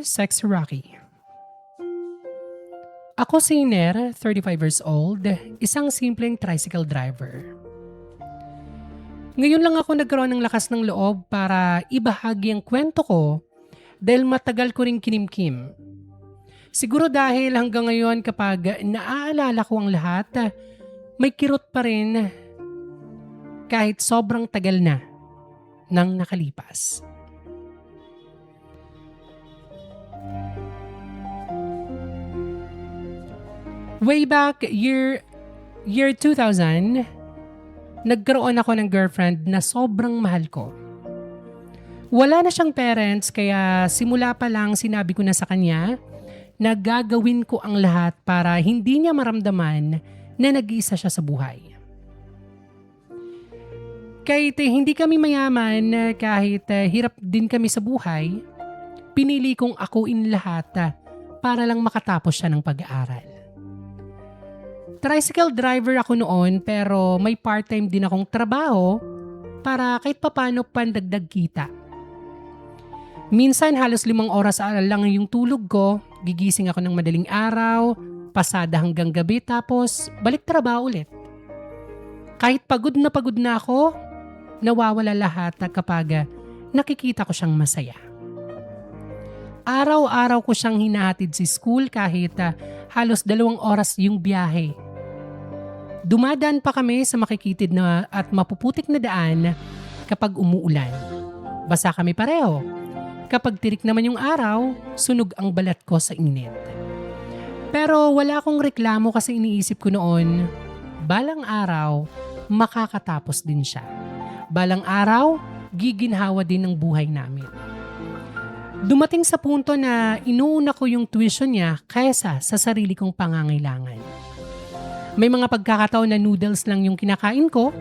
Sexy Rocky. Ako si Iner, 35 years old, isang simpleng tricycle driver. Ngayon lang ako nagkaroon ng lakas ng loob para ibahagi ang kwento ko dahil matagal ko ring kinimkim. Siguro dahil hanggang ngayon kapag naaalala ko ang lahat, may kirot pa rin kahit sobrang tagal na nang nakalipas. Way back year 2000, nagkaroon ako ng girlfriend na sobrang mahal ko. Wala na siyang parents kaya simula pa lang sinabi ko na sa kanya na gagawin ko ang lahat para hindi niya maramdaman na nag-iisa siya sa buhay. Kahit hindi kami mayaman, kahit hirap din kami sa buhay, pinili kong akuin lahat para lang makatapos siya ng pag-aaral. Tricycle driver ako noon pero may part-time din akong trabaho para kahit papano pandagdag kita. Minsan halos 5 oras lang yung tulog ko, gigising ako ng madaling araw, pasada hanggang gabi tapos balik trabaho ulit. Kahit pagod na ako, nawawala lahat kapag nakikita ko siyang masaya. Araw-araw ko siyang hinahatid sa school kahit halos 2 oras yung biyahe. Dumadaan pa kami sa makikitid na at mapuputik na daan kapag umuulan. Basa kami pareho. Kapag tirik naman yung araw, sunog ang balat ko sa init. Pero wala akong reklamo kasi iniisip ko noon, balang araw, makakatapos din siya. Balang araw, giginhawa din ang buhay namin. Dumating sa punto na inuuna ko yung tuition niya kaysa sa sarili kong pangangailangan. May mga pagkakataon na noodles lang yung kinakain ko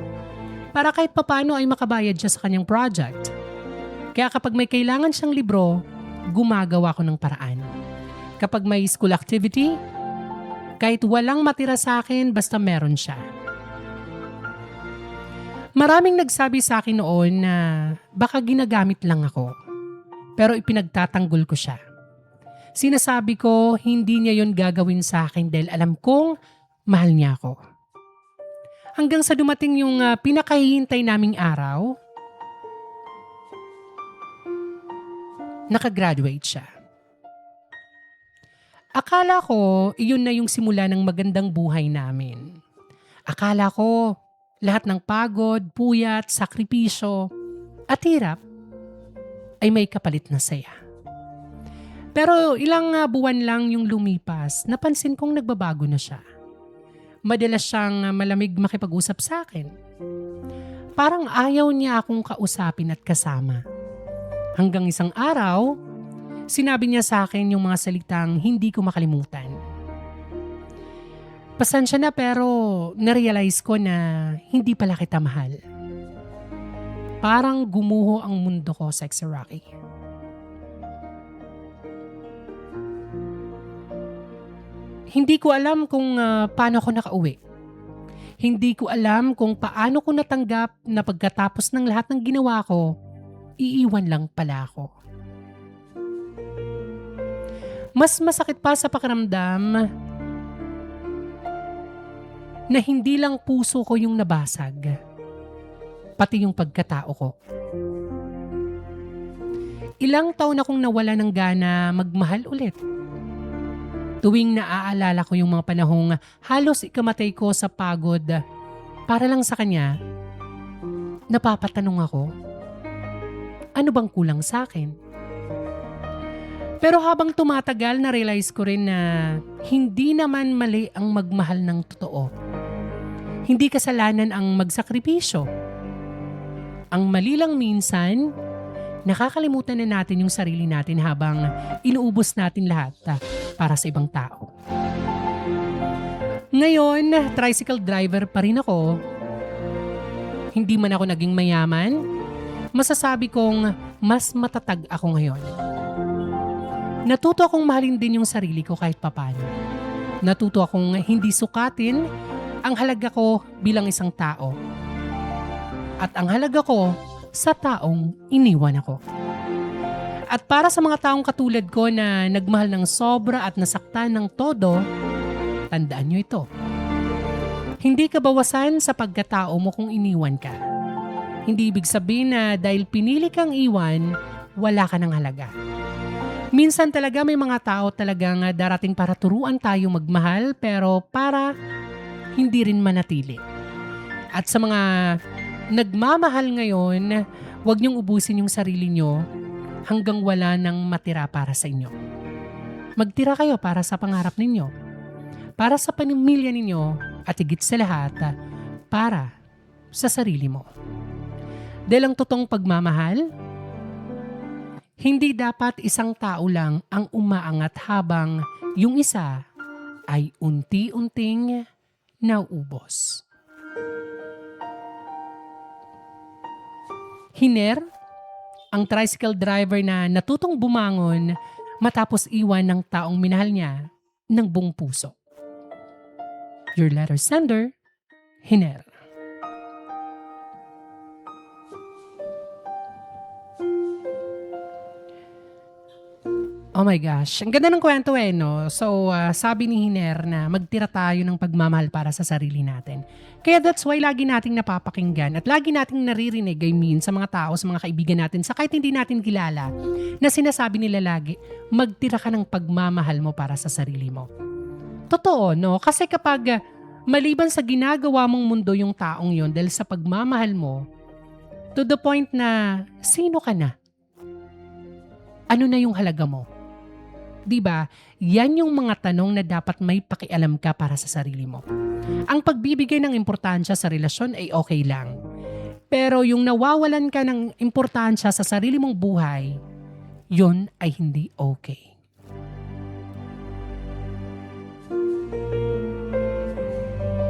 para kahit papano ay makabayad siya sa kanyang project. Kaya kapag may kailangan siyang libro, gumagawa ko ng paraan. Kapag may school activity, kahit walang matira sa akin basta meron siya. Maraming nagsabi sa akin noon na baka ginagamit lang ako. Pero ipinagtatanggol ko siya. Sinasabi ko hindi niya yon gagawin sa akin dahil alam kong mahal niya ako. Hanggang sa dumating yung pinakahihintay naming araw, nakagraduate siya. Akala ko iyon na yung simula ng magandang buhay namin. Akala ko lahat ng pagod, puyat, sakripisyo at hirap ay may kapalit na saya. Pero ilang buwan lang yung lumipas, napansin kong nagbabago na siya. Madalas siyang malamig makipag-usap sa akin. Parang ayaw niya akong kausapin at kasama. Hanggang isang araw, sinabi niya sa akin yung mga salitang hindi ko makalimutan. Pasensya na pero narealize ko na hindi pala kita mahal. Parang gumuho ang mundo ko, Sexy Rocky. Hindi ko alam kung paano ako nakauwi. Hindi ko alam kung paano ko natanggap na pagkatapos ng lahat ng ginawa ko, iiwan lang pala ako. Mas masakit pa sa pakiramdam na hindi lang puso ko yung nabasag, pati yung pagkatao ko. Ilang taon akong nawala ng gana magmahal ulit. Tuwing naaalala ko yung mga panahong halos ikamatay ko sa pagod para lang sa kanya, napapatanong ako, ano bang kulang sa akin? Pero habang tumatagal, na-realize ko rin na hindi naman mali ang magmahal ng totoo. Hindi kasalanan ang magsakripisyo. Ang mali lang minsan, nakakalimutan na natin yung sarili natin habang inuubos natin lahat para sa ibang tao. Ngayon, tricycle driver pa rin ako. Hindi man ako naging mayaman, masasabi kong mas matatag ako ngayon. Natuto akong mahalin din yung sarili ko kahit papano. Natuto akong hindi sukatin ang halaga ko bilang isang tao. At ang halaga ko sa taong iniwan ako. At para sa mga taong katulad ko na nagmahal ng sobra at nasaktan ng todo, tandaan nyo ito. Hindi ka bawasan sa pagkatao mo kung iniwan ka. Hindi ibig sabihin na dahil pinili kang iwan, wala ka ng halaga. Minsan talaga may mga tao talagang darating para turuan tayo magmahal pero para hindi rin manatili. At sa mga nagmamahal ngayon, huwag niyong ubusin yung sarili niyo hanggang wala nang matira para sa inyo. Magtira kayo para sa pangarap ninyo, para sa pamilya ninyo at higit sa lahat, para sa sarili mo. Dahil ang totoong pagmamahal, hindi dapat isang tao lang ang umaangat habang yung isa ay unti-unting nauubos. Hiner, ang tricycle driver na natutong bumangon matapos iwan ng taong minahal niya ng buong puso. Your letter sender, Hiner. Oh my gosh, ang ganda ng kwento no? So, sabi ni Hiner na magtira tayo ng pagmamahal para sa sarili natin. Kaya that's why lagi nating napapakinggan at lagi nating naririnig, I mean, sa mga tao, sa mga kaibigan natin, sa kahit hindi natin kilala, na sinasabi nila lagi, magtira ka ng pagmamahal mo para sa sarili mo. Totoo, no? Kasi kapag maliban sa ginagawa mong mundo yung taong yon dahil sa pagmamahal mo, to the point na sino ka na? Ano na yung halaga mo? Diba? Yan yung mga tanong na dapat may pakialam ka para sa sarili mo. Ang pagbibigay ng importansya sa relasyon ay okay lang. Pero yung nawawalan ka ng importansya sa sarili mong buhay, yun ay hindi okay.